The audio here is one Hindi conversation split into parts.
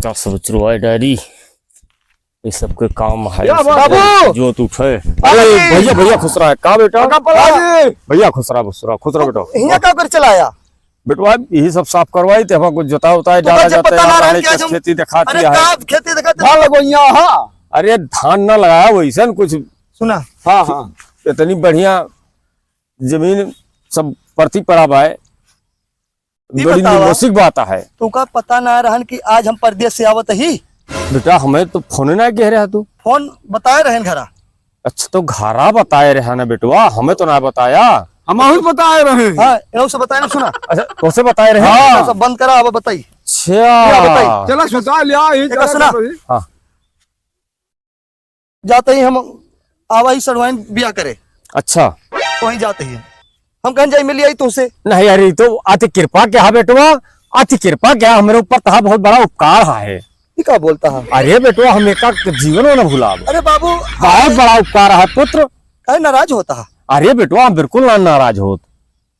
क्या सोच रहा है डैडी? ये सबके काम है बाबू जो तू उठे। भैया भैया खुश रहा है का बेटा? भैया खुश रहा बेटा। हिया का कर चलाया बेटवा यही सब साफ करवाई थे, हमारा कुछ जोता होता है डाला जाता है, खेती दिखाती है। खेती दिखाती अरे धान ना लगाया वैसा कुछ सुना। हाँ हाँ इतनी बढ़िया जमीन सब परती पड़ा हुआ है, बड़ी मुसीबत बात है। तुका पता ना रहन कि आज हम परदेश से आवत ही। बेटा हमें तो फोन ना कह रहा तू। फोन बताए रहन घरा। अच्छा तो घरा बताए रहा ना बेटवा, हमें तो ना बताया। हम बताए रहे। हाँ इनो से बताए ना सुना। अच्छा तो से बताए रहे। हाँ सब बंद करा अब बताई। अच्छा चला सुता लिया सुना। हाँ जाते ही हम आवा ही सड़वाइन बिया करे। अच्छा वहीं जाते ही हम कहीं जाए मिली आई तुमसे। नहीं अरे तो अति कृपा क्या बेटवा, अति कृपा क्या हमारे ऊपर तहा बहुत बड़ा उपकार है। क्या बोलता है? अरे बेटवा हम एक जीवन में न भूला। अरे बाबू बहुत बड़ा उपकार है पुत्र। कहीं नाराज होता है? अरे बेटवा हम बिल्कुल ना नाराज होत,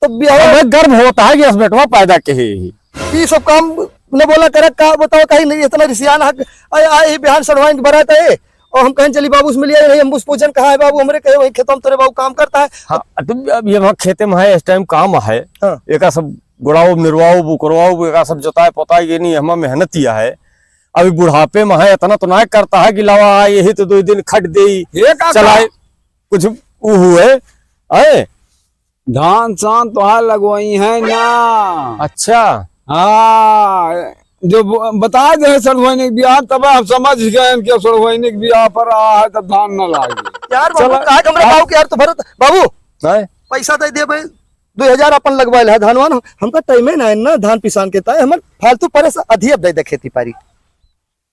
तो हमें गर्व होता है कि इस बेटवा पैदा के ये सब काम न बोला करे का बताओ कहीं नहीं इतना रिसियान है बिहान सड़वाइन बरात है और हम कहीं चली बाबू से मिलिए हम पूछन कहा है बाबू हमारे कहे वही खेतों में तेरे बाबू काम करता है। हाँ तो अब ये वहाँ खेते में है इस टाइम काम है। हाँ। एक सब गुड़ाओ निर्वाओ बुकरवाओ एक सब जोताए पोताए ये नहीं हमें मेहनत किया है। अभी बुढ़ापे में है इतना तो ना करता है कि लावा यही तो 2 दिन खट दे चलाए कुछ हुए है। धान सान तो लगवाई है ना। अच्छा हाँ जो बता दे सड़वैनिक ब्याह तब आप समझ गए कि सड़वैनिक ब्याह पर आ है तब धान न लागे। यार बाबू यार तो भरत बाबू नहीं पैसा दे भाई 2000 अपन लगवाए है धानवान हमका टाइम है ना धान पिसान के ताए हमर फालतू परेशान अधिक दे खेती पारी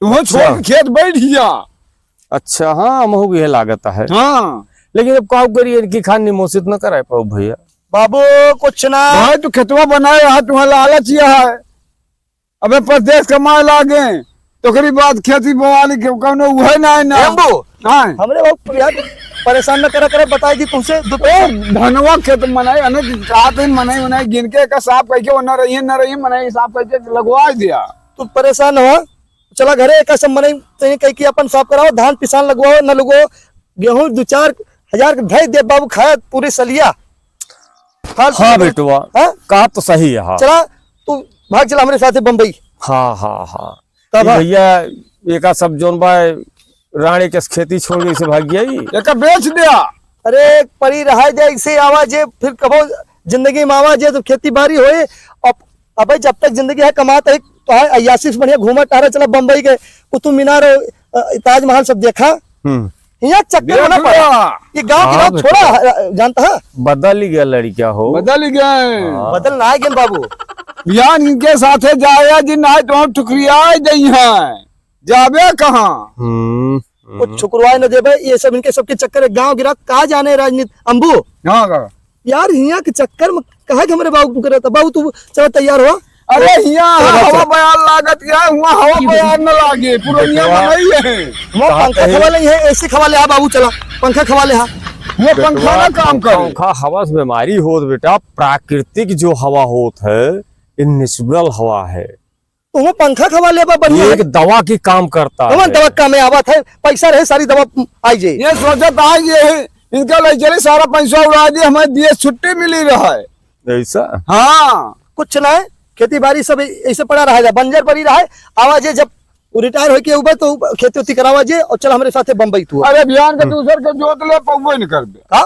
तुम छोड़ खेत बैठ गया। अच्छा हाँ महू भी लागत है। हाँ लेकिन अब काउ करिए इनकी खान निमोषित न कराए पाओ भैया। बाबू कुछ ना भाई तू खेतवा बनाए है तुम्हें लालच है। अबे प्रदेश कमाए लागे तो करी बात खेती बोवाली कौनो हुए ना हमरे बाबू यार परेशान न करा करे बताई दी तुमसे धनवा खेत मनाई अने मनाई गिन के का साफ करके न रही मनाई साफ करके लगवा दिया। तू परेशान हो चला घरे एक सब मनाई कह के अपन साफ कराओ धान पिसान लगवाओ न लगवाओ गेहूं 2-4 हजार ढाई दे बाबू खाया पूरी सलिया। हाँ बेटुआ कहा तो सही है। हाँ चला तू भाग चला हमारे साथ बम्बई। हाँ हाँ हाँ तब भैया एक सब जोन भाई रानी के खेती छोड़ गई से भाग गया एक बेच दिया। अरे परी रहा दे इसे आवाज फिर कबो जिंदगी में आवाज है तो खेती बाड़ी होए। अब जब तक जिंदगी है कमाता है तो है अयासी से बढ़िया घूमा टहरा चला बम्बई के कुतुब मीनार ताजमहल सब देखा। यहाँ चक्कर होना पड़ा ये गांव की बात छोड़ा जानता है। बदल ही गया लड़किया हो बदल ही गए बदल ना है बाबू यार इनके साथे जाया जिन आए तो हम ठुकरिया गई हैं जाबे कहाँ कुछ छुकरवाए न देवे ये सब इनके सबके चक्कर गांव गिरा कहा जाने राजनीति अम्बू। हाँ यार यहाँ के चक्कर में कहा कि हमारे बाबू करे था बाबू तू चलो तैयार हो। अरे यहाँ हवा बयान लागत क्या हुआ हवा बयान न लागे पुरानिया बनाई है वो पंखा खवा ले है एसी खवा ले बाबू चला पंखा खवा ले वो पंखा ना काम कर पंखा हवा से बीमारी होत बेटा। प्राकृतिक जो हवा होत है ये नेचुरल हवा है तो वो पंखा खवा ले बढ़िया एक दवा की काम करता है। दवा का में आवत है पैसा रहे सारी दवा आई जाए ये सोचत आ ये इनका ले चले सारा पैसा उड़ा दिए हमें दिए छुट्टी मिली रहा है ऐसा। हाँ कुछ ना है खेती बाड़ी सब ऐसे पड़ा रहा बंजर पड़ी रहा है आवाज जब रिटायर होके उबर तो खेती उती करावा जे और चल हमारे साथ बम्बई तू। अरे बिहान के दूसर के जोत ले पौवे न कर दे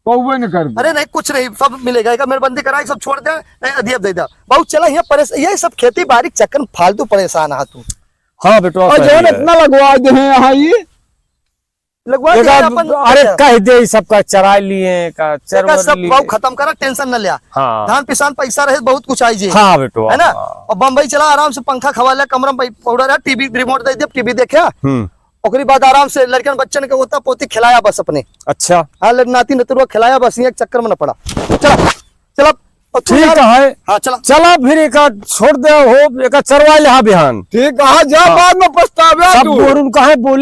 पौवे न कर दे। अरे नहीं कुछ नहीं सब मिलेगा मेरे बंदी कराई सब छोड़ दे नहीं अधिक दे दे बहुत चला यहाँ परेशान ये सब खेती बाड़ी चक्कर फालतू परेशान है तू। हाँ बेटा और जो इतना लगवा दे हैं यहाँ ये लगवा अरे कह दे सबका चरा लिए का सब बहुत खत्म करा टेंशन न लिया। हाँ। धान पिसान पैसा रहे बहुत कुछ आई जी। हाँ बेटो है ना और बम्बई चला आराम से पंखा खवा लिया कमरा में पाउडर है टीवी रिमोट दे दिया टीवी देखा ओकरी बाद आराम से लड़कन बच्चन के होता पोती खिलाया बस अपने। अच्छा हाँ नाती नतुआ खिलाया बस ये चक्कर में न पड़ा। चला चला ठीक है। हाँ चला चला फिर एक छोड़ दे हो एक चरवा ले बिहान ठीक है जा बाद में पछतावे सब बोल बोले